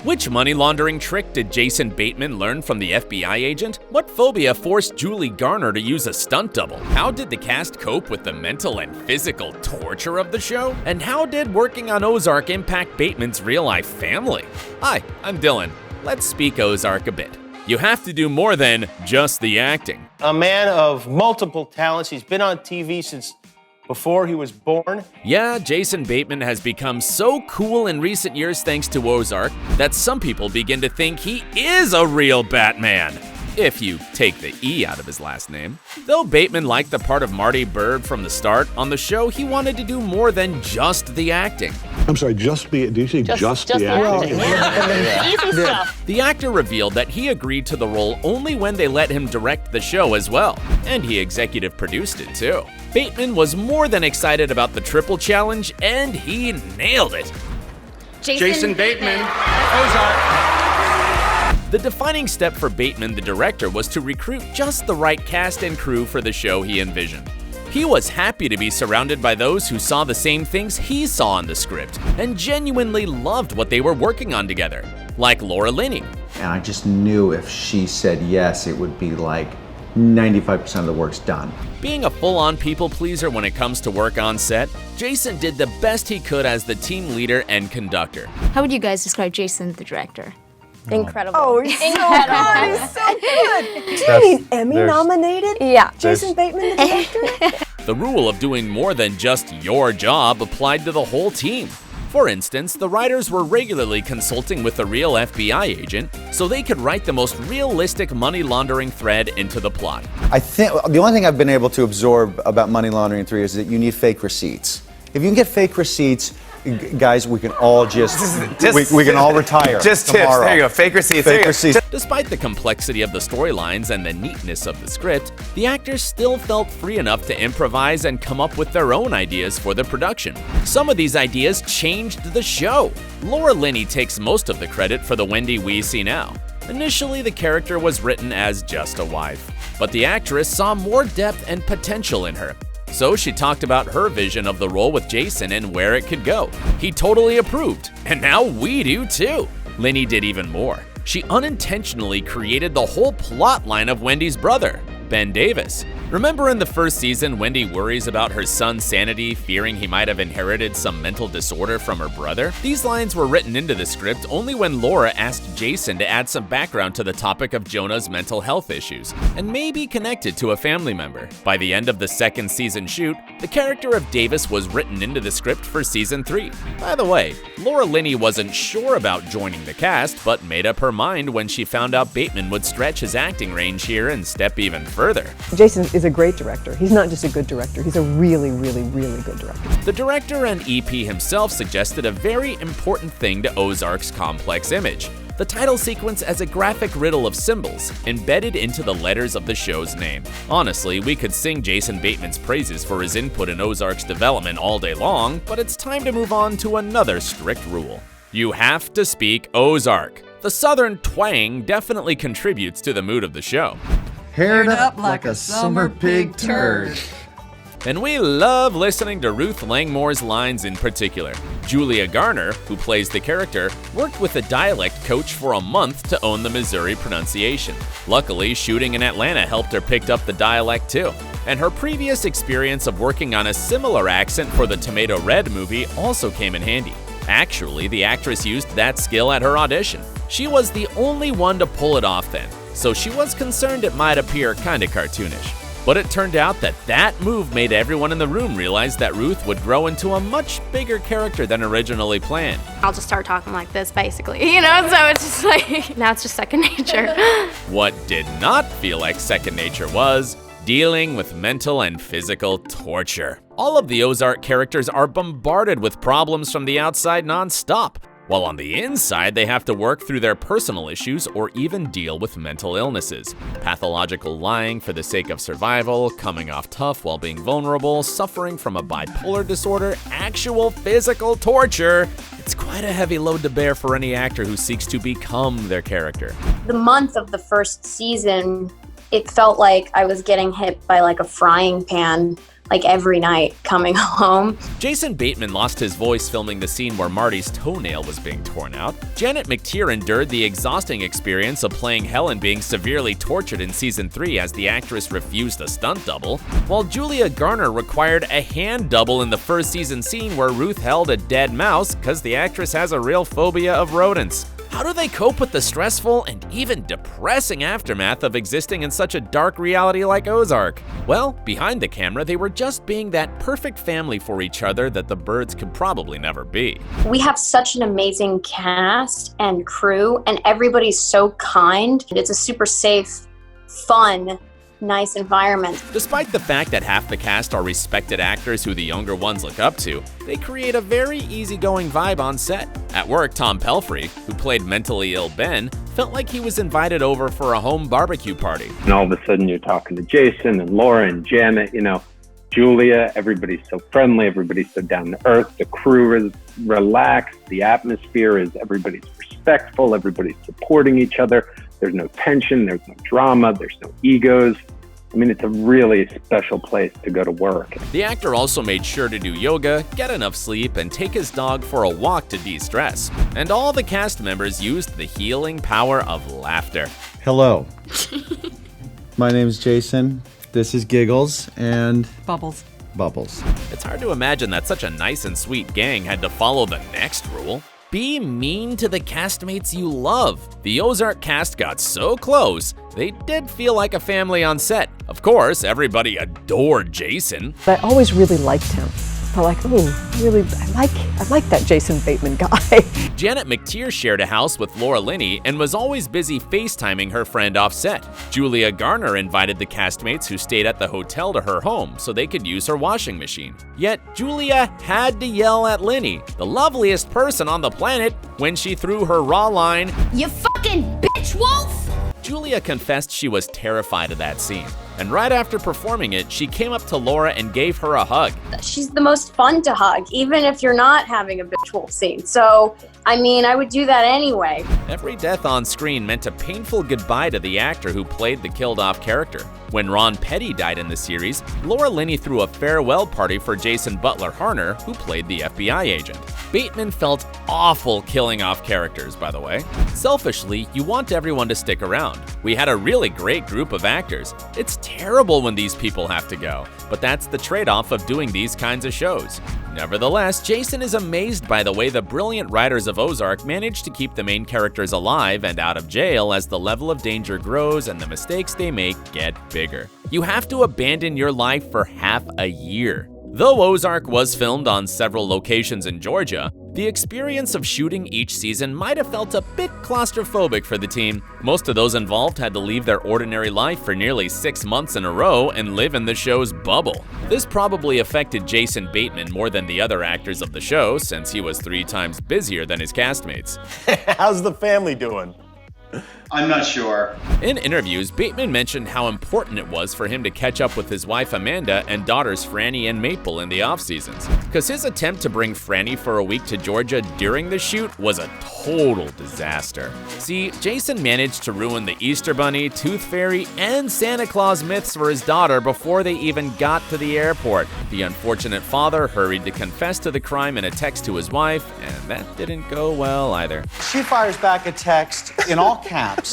Which money laundering trick did Jason Bateman learn from the FBI agent? What phobia forced Julia Garner to use a stunt double? How did the cast cope with the mental and physical torture of the show? And how did working on Ozark impact Bateman's real-life family? Hi, I'm Dylan. Let's speak Ozark a bit. You have to do more than just the acting. A man of multiple talents. He's been on TV since before he was born. Yeah, Jason Bateman has become so cool in recent years thanks to Ozark that some people begin to think he is a real Batman, if you take the E out of his last name. Though Bateman liked the part of Marty Bird from the start, on the show he wanted to do more than just the acting. I'm sorry, did you say just the acting? Easy stuff. The actor revealed that he agreed to the role only when they let him direct the show as well, and he executive produced it too. Bateman was more than excited about the triple challenge, and he nailed it. Jason Bateman, Ozark. The defining step for Bateman, the director, was to recruit just the right cast and crew for the show he envisioned. He was happy to be surrounded by those who saw the same things he saw on the script and genuinely loved what they were working on together, like Laura Linney. And I just knew if she said yes, it would be like 95% of the work's done. Being a full-on people pleaser when it comes to work on set, Jason did the best he could as the team leader and conductor. How would you guys describe Jason, the director? Incredible. Oh, he's so good. He's so good. Do you mean Emmy nominated? Yeah. Jason Bateman, the director? The rule of doing more than just your job applied to the whole team. For instance, the writers were regularly consulting with a real FBI agent so they could write the most realistic money laundering thread into the plot. I think the only thing I've been able to absorb about money laundering 3 is that you need fake receipts. If you can get fake receipts, guys, we can all we can all retire. Just tomorrow. tips. There you go. Fake receipts. Fake receipts. Despite the complexity of the storylines and the neatness of the script, the actors still felt free enough to improvise and come up with their own ideas for the production. Some of these ideas changed the show. Laura Linney takes most of the credit for the Wendy we see now. Initially, the character was written as just a wife, but the actress saw more depth and potential in her. So she talked about her vision of the role with Jason and where it could go. He totally approved, and now we do too. Linney did even more. She unintentionally created the whole plot line of Wendy's brother, Ben Davis. Remember in the first season, Wendy worries about her son's sanity, fearing he might have inherited some mental disorder from her brother? These lines were written into the script only when Laura asked Jason to add some background to the topic of Jonah's mental health issues, and may be connected to a family member. By the end of the second season shoot, the character of Davis was written into the script for season 3. By the way, Laura Linney wasn't sure about joining the cast, but made up her mind when she found out Bateman would stretch his acting range here and step even further. Jason is a great director. He's not just a good director, he's a really, really, really good director. The director and EP himself suggested a very important thing to Ozark's complex image: the title sequence as a graphic riddle of symbols embedded into the letters of the show's name. Honestly, we could sing Jason Bateman's praises for his input in Ozark's development all day long, but it's time to move on to another strict rule. You have to speak Ozark. The southern twang definitely contributes to the mood of the show. Haired up like a summer pig turd. And we love listening to Ruth Langmore's lines in particular. Julia Garner, who plays the character, worked with a dialect coach for a month to own the Missouri pronunciation. Luckily, shooting in Atlanta helped her pick up the dialect too. And her previous experience of working on a similar accent for the Tomato Red movie also came in handy. Actually, the actress used that skill at her audition. She was the only one to pull it off then, so she was concerned it might appear kinda cartoonish. But it turned out that move made everyone in the room realize that Ruth would grow into a much bigger character than originally planned. I'll just start talking like this, basically, so it's just like, now it's just second nature. What did not feel like second nature was dealing with mental and physical torture. All of the Ozark characters are bombarded with problems from the outside nonstop, while on the inside they have to work through their personal issues or even deal with mental illnesses. Pathological lying for the sake of survival, coming off tough while being vulnerable, suffering from a bipolar disorder, actual physical torture. It's quite a heavy load to bear for any actor who seeks to become their character. The month of the first season, it felt like I was getting hit by like a frying pan like every night coming home. Jason Bateman lost his voice filming the scene where Marty's toenail was being torn out. Janet McTeer endured the exhausting experience of playing Helen being severely tortured in season 3 as the actress refused a stunt double, while Julia Garner required a hand double in the first season scene where Ruth held a dead mouse because the actress has a real phobia of rodents. How do they cope with the stressful and even depressing aftermath of existing in such a dark reality like Ozark? Well, behind the camera, they were just being that perfect family for each other that the Birds could probably never be. We have such an amazing cast and crew, and everybody's so kind. It's a super safe, fun, nice environment. Despite the fact that half the cast are respected actors who the younger ones look up to, they create a very easygoing vibe on set. At work, Tom Pelfrey, who played mentally ill Ben, felt like he was invited over for a home barbecue party. And all of a sudden you're talking to Jason and Laura and Janet, Julia, everybody's so friendly, everybody's so down to earth, the crew is relaxed, the atmosphere is everybody's respectful, everybody's supporting each other, there's no tension, there's no drama, there's no egos. I mean, it's a really special place to go to work. The actor also made sure to do yoga, get enough sleep, and take his dog for a walk to de-stress. And all the cast members used the healing power of laughter. Hello. My name's Jason. This is Giggles and Bubbles. Bubbles. It's hard to imagine that such a nice and sweet gang had to follow the next rule. Be mean to the castmates you love. The Ozark cast got so close, they did feel like a family on set. Of course, everybody adored Jason. I always really liked him. I felt like, oh, really, I like that Jason Bateman guy. Janet McTeer shared a house with Laura Linney and was always busy FaceTiming her friend off set. Julia Garner invited the castmates who stayed at the hotel to her home so they could use her washing machine. Yet, Julia had to yell at Linney, the loveliest person on the planet, when she threw her raw line, You fucking bitch wolf! Julia confessed she was terrified of that scene. And right after performing it, she came up to Laura and gave her a hug. She's the most fun to hug, even if you're not having a bitch wolf scene. So, I mean, I would do that anyway. Every death on screen meant a painful goodbye to the actor who played the killed-off character. When Ron Petty died in the series, Laura Linney threw a farewell party for Jason Butler Harner, who played the FBI agent. Bateman felt awful killing off characters, by the way. Selfishly, you want everyone to stick around. We had a really great group of actors. It's terrible when these people have to go, but that's the trade-off of doing these kinds of shows. Nevertheless, Jason is amazed by the way the brilliant writers of Ozark managed to keep the main characters alive and out of jail as the level of danger grows and the mistakes they make get bigger. You have to abandon your life for half a year. Though Ozark was filmed on several locations in Georgia, the experience of shooting each season might have felt a bit claustrophobic for the team. Most of those involved had to leave their ordinary life for nearly 6 months in a row and live in the show's bubble. This probably affected Jason Bateman more than the other actors of the show, since he was 3 times busier than his castmates. How's the family doing? I'm not sure. In interviews, Bateman mentioned how important it was for him to catch up with his wife Amanda and daughters Franny and Maple in the off-seasons, because his attempt to bring Franny for a week to Georgia during the shoot was a total disaster. See, Jason managed to ruin the Easter Bunny, Tooth Fairy, and Santa Claus myths for his daughter before they even got to the airport. The unfortunate father hurried to confess to the crime in a text to his wife, and that didn't go well either. She fires back a text in all caps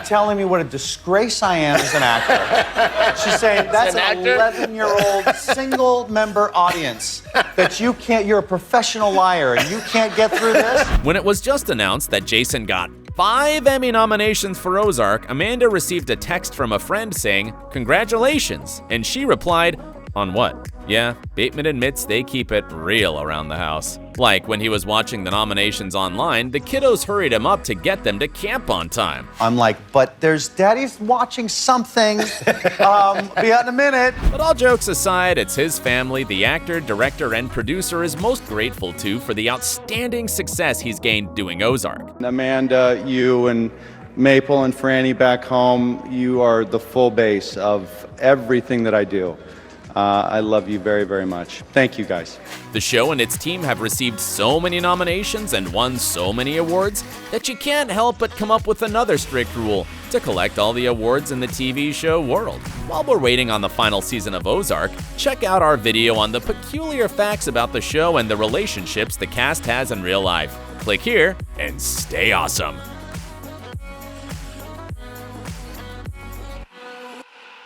telling me what a disgrace I am as an actor. She's saying that's an 11-year-old single-member audience that you're a professional liar and you can't get through this. When it was just announced that Jason got 5 Emmy nominations for Ozark, Amanda received a text from a friend saying, "Congratulations," and she replied, "On what?" Yeah, Bateman admits they keep it real around the house. Like when he was watching the nominations online, the kiddos hurried him up to get them to camp on time. I'm like, but there's Daddy's watching something. Be out in a minute. But all jokes aside, it's his family the actor, director, and producer is most grateful to for the outstanding success he's gained doing Ozark. Amanda, you and Maple and Franny back home, you are the full base of everything that I do. I love you very, very much. Thank you, guys. The show and its team have received so many nominations and won so many awards that you can't help but come up with another strict rule. to collect all the awards in the TV show world. While we're waiting on the final season of Ozark, check out our video on the peculiar facts about the show and the relationships the cast has in real life. Click here and stay awesome.